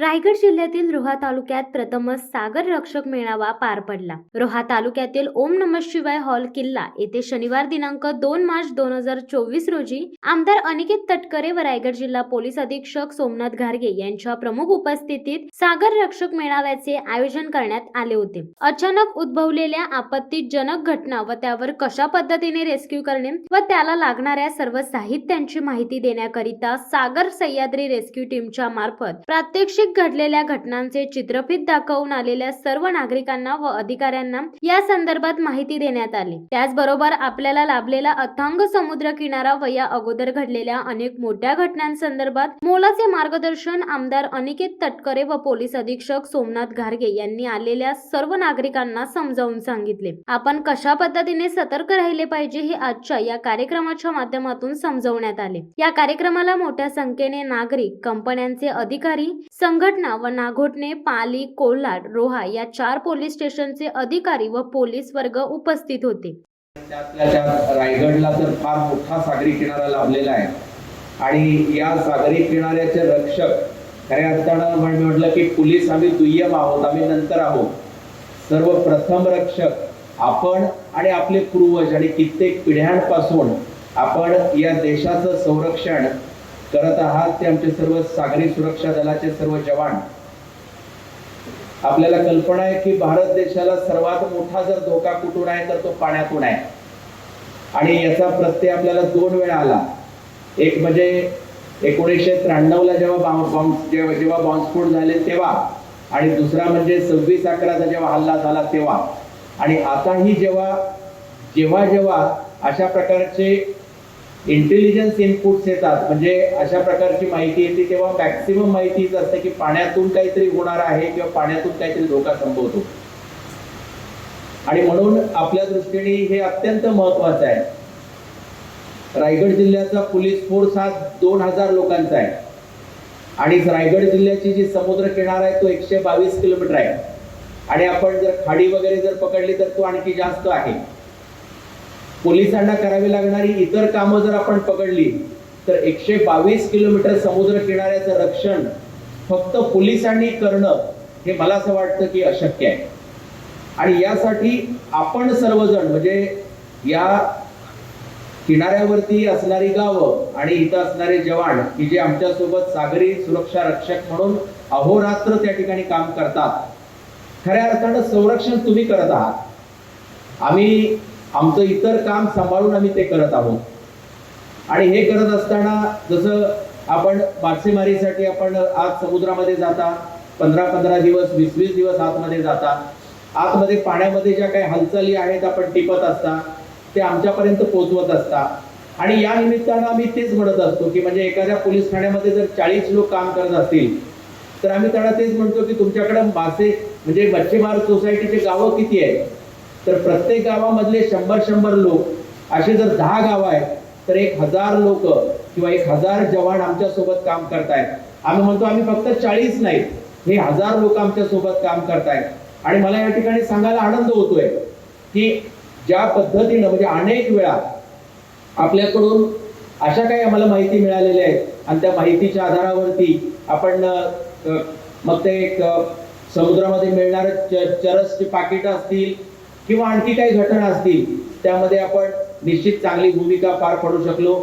रायगड जिल्ह्यातील रोहा तालुक्यात प्रथमच सागर रक्षक मेळावा पार पडला। रोहा तालुक्यातील ओम नमः शिवाय हॉल किल्ला येथे शनिवार दिनांक 2 मार्च 2024 रोजी आमदार अनिकेत तटकरे व रायगड जिल्हा पोलीस अधीक्षक सोमनाथ घारगे यांच्या प्रमुख उपस्थितीत सागर रक्षक मेळाव्याचे आयोजन करण्यात आले होते। अचानक उद्भवलेल्या आपत्तीजनक घटना व त्यावर कशा पद्धतीने रेस्क्यू करणे व त्याला लागणाऱ्या सर्व साहित्यांची माहिती देण्याकरिता सागर सह्याद्री रेस्क्यू टीमच्या मार्फत प्रात्यक्षिक घडलेल्या घटनांचे चित्रफित दाखवून आलेल्या सर्व नागरिकांना व अधिकाऱ्यांना या संदर्भात माहिती देण्यात आली। त्याचबरोबर आपल्याला लाभलेला अथांग समुद्र किनारा व या अगोदर घडलेल्या अनेक मोठ्या घटनांसंदर्भात मोलाचे मार्गदर्शन आमदार अनिकेत तटकरे व पोलीस अधीक्षक सोमनाथ घारगे यांनी आलेल्या सर्व नागरिकांना समजावून सांगितले। आपण कशा पद्धतीने सतर्क राहिले पाहिजे हे आजच्या या कार्यक्रमाच्या माध्यमातून समजवण्यात आले। या कार्यक्रमाला मोठ्या संख्येने नागरिक, कंपन्यांचे अधिकारी, संघटना व नागोठणे, पाली, कोल्हाड, रोहा या 4 पोलीस स्टेशनचे अधिकारी व पोलीस वर्ग उपस्थित होते। त्यात रायगडला तर फार मोठा सागरी किनारा लाभलेला आहे आणि या सागरी किनाऱ्याचे रक्षक खऱ्या अर्थानं म्हटलं की पोलीस आम्ही दुय्यम आहोत, आम्ही नंतर आहोत। सर्वप्रथम रक्षक आपण आणि आपले पूर्वज आणि कित्येक पिढ्यांपासून आपण या देशाचं संरक्षण करत आहात। ते आमचे सर्व सागरी सुरक्षा दलाचे सर्व जवान। आपल्याला कल्पना आहे की भारत देशाला सर्वात मोठा जर धोका कुठून आहे तर तो पाण्यातून आहे आणि याचा प्रत्यय आपल्याला 2 वेळा आला। एक म्हणजे 1993 ला जेव्हा बॉम्बस्फोट झाले तेव्हा, आणि दुसरा म्हणजे 26/11 जेव्हा हल्ला झाला तेव्हा, आणि आताही जेव्हा अशा प्रकारचे इंटेलिजन्स इनपुट्स येतात, म्हणजे अशा प्रकारची माहिती येते, तेव्हा मॅक्सिमम माहितीच असते की पाण्यातून काहीतरी होणार आहे किंवा पाण्यातून काहीतरी धोका संभवतो। आणि म्हणून आपल्या दृष्टीने हे अत्यंत महत्त्वाचं आहे। रायगड जिल्ह्याचा पोलीस फोर्स हा 2000 लोकांचा आहे आणि रायगड जिल्ह्याची जी समुद्र किनारा आहे तो 122 किलोमीटर आहे आणि आपण जर खाडी वगैरे जर पकडली तर तो आणखी जास्त आहे। पोलिसांना करावी लागणारी इतर कामं जर आपण पकडली तर 122 किलोमीटर समुद्र किनाऱ्याचं रक्षण फक्त पोलिसांनी करणं हे मला असं वाटतं की अशक्य आहे। आणि यासाठी आपण सर्वजण, म्हणजे या किनाऱ्यावरती असणारी गावं आणि इथं असणारे जवान की जे आमच्या सोबत सागरी सुरक्षा रक्षक म्हणून अहोरात्र त्या ठिकाणी काम करतात, खऱ्या अर्थानं संरक्षण तुम्ही करत आहात। आम्ही आमचं इतर काम सांभाळून आम्ही ते करत आहोत। आणि हे करत असताना जसं आपण मासेमारीसाठी आपण आज समुद्रामध्ये जाता, 15-15 दिवस, 20-20 दिवस आतमध्ये जाता, आतमध्ये पाण्यामध्ये ज्या काही हालचाली आहेत आपण टिपत असता, ते आमच्यापर्यंत पोहोचवत असता। आणि या निमित्तानं आम्ही तेच म्हणत असतो की म्हणजे एखाद्या पोलीस ठाण्यामध्ये जर 40 लोक काम करत असतील तर आम्ही त्यांना तेच म्हणतो की तुमच्याकडे मासे म्हणजे मच्छीमार सोसायटीचे गावं किती आहेत, तर प्रत्येक गावामधले 100-100 लोक असे जर 10 गाव आहेत तर 1000 लोक किंवा 1000 जवान आमच्या सोबत काम करतायत। आम्ही म्हणतो आम्ही फक्त 40 नाहीत, हे 1000 लोक आमच्या सोबत काम करतायत। आणि मला या ठिकाणी सांगायला आनंद होतोय की ज्या पद्धतीनं म्हणजे अनेक वेळा आपल्याकडून अशा काही आम्हाला माहिती मिळालेल्या आहेत आणि त्या माहितीच्या आधारावरती आपण मग ते समुद्रामध्ये मिळणारे चरसची पाकिटं असतील किंवा आणखी काही घटना असतील त्यामध्ये आपण निश्चित चांगली भूमिका पार पाडू शकलो।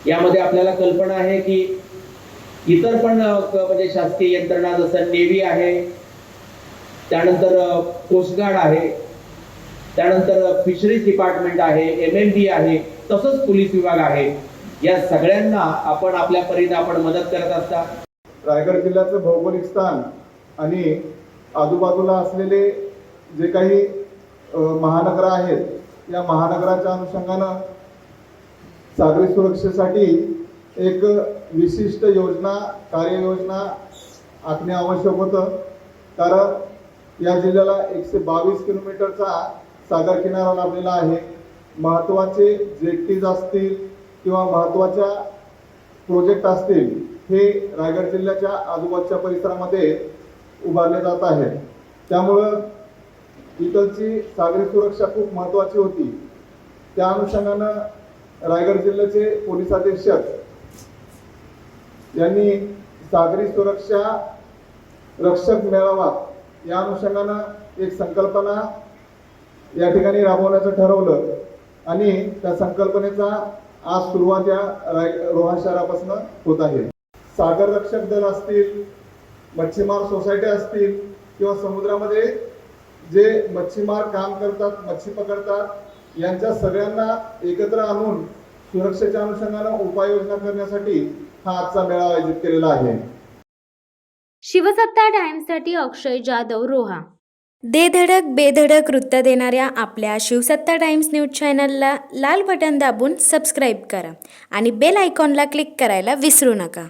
यामध्ये आपल्याला कल्पना आहे की इतर पण म्हणजे शासकीय यंत्रणा जसं नेव्ही आहे, त्यानंतर कोस्ट गार्ड आहे, त्यानंतर फिशरीज डिपार्टमेंट आहे, MMD आहे, तसंच पोलीस विभाग आहे, या सगळ्यांना आपण आपल्या परीने आपण मदत करत असता। रायगड जिल्ह्याचं भौगोलिक स्थान आणि आजूबाजूला असलेले जे काही महानगर आहेत, या महानगराच्या अनुषंगानं सागरी सुरक्षेसाठी एक विशिष्ट योजना, कार्ययोजना आखणे आवश्यक होतं। कारण या जिल्ह्याला 122 किलोमीटरचा सागर किनारा लाभलेला आहे। महत्त्वाचे जेट्टीज असतील किंवा महत्त्वाच्या प्रोजेक्ट असतील हे रायगड जिल्ह्याच्या आजूबाजूच्या परिसरामध्ये उभारले जात आहेत। त्यामुळं इथलची सागरी सुरक्षा खूप महत्त्वाची होती। त्या अनुषंगानं रायगड जिल्ह्याचे पोलीस अधीक्षक यांनी सागरी सुरक्षा रक्षक मेळावा या अनुषंगानं एक संकल्पना या ठिकाणी राबवण्याचं ठरवलं आणि त्या संकल्पनेचा आज सुरुवात या रोहा शहरापासून होत आहे. सागर रक्षक दल असतील, मच्छीमार सोसायटी असतील किंवा समुद्रामध्ये जे मच्छीमार काम करतात, मच्छी पकडतात, यांच्या सगळ्यांना एकत्र आणून सुरक्षेच्या अनुषंगानं उपाययोजना करण्यासाठी हा आजचा मेळावा आयोजित केलेला आहे. शिवसत्ता टाइम्ससाठी अक्षय जाधव, रोहा. धडक बेधडक वृत्त देणाऱ्या आपल्या शिवसत्ता टाइम्स न्यूज चॅनलला लाल बटन दाबून सबस्क्राईब करा आणि बेल आयकॉनला क्लिक करायला विसरू नका.